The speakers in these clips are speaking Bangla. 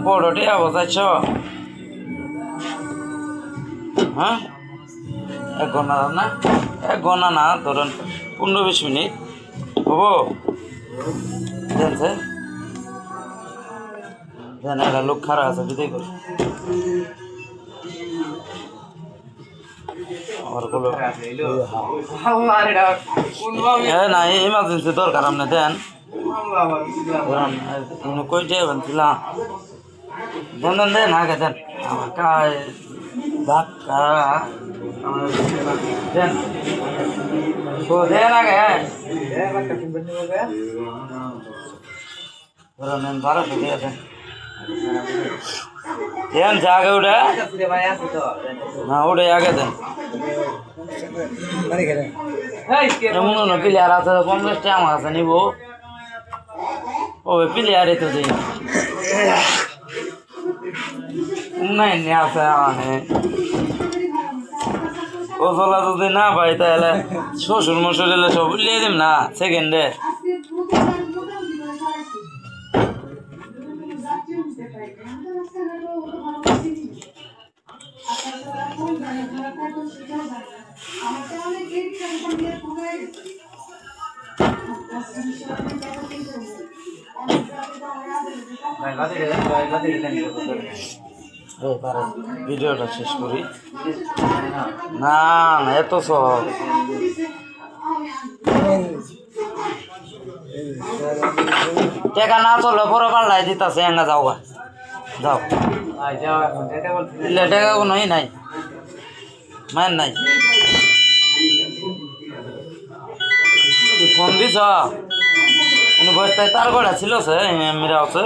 পড়োটি অবস্থা হ্যাঁ 1 ঘন্টা না 1 ঘন্টা না ধরেন 15-20 মিনিট হবো একটা লোক খারাপ আছে বিদায় করে না ইমার্জেন্সি দরকার আপনি দেন কই যাবেন দেন দেন আগে দেন আমার কাজ ধাক্কা দেন দেন আগে ধরেন 1200 দিয়ে দেন দেন জাগে উঠে না উঠে আগে দেন এমন না প্লেয়ার আছে 50 টাকা আমার কাছে নিব ও প্লেয়ারই তো দিই নাই নিয়ে আছে ও চলা যদি না পাই তাহলে শ্বশুর মশুর এলে সব উলিয়ে দিম না সেকেন্ডে ভিডিওটা শেষ করি না না এত সব টাকা না চলে পরে পাল্লাই দিতেছে এঙ্গা যাও যাও টাকা কোনোই নাই মান নাই ফোন দিছ বয়সটায় তার গড়া ছিল সে মেরা আছে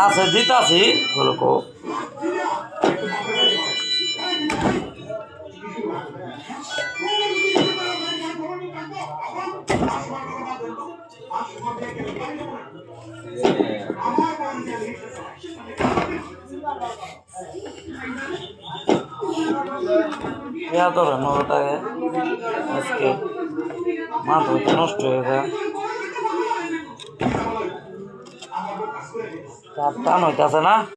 আছে দিতাছি বলকো আজকে মাথা নষ্ট হয়ে যায় টান হইতেছে না।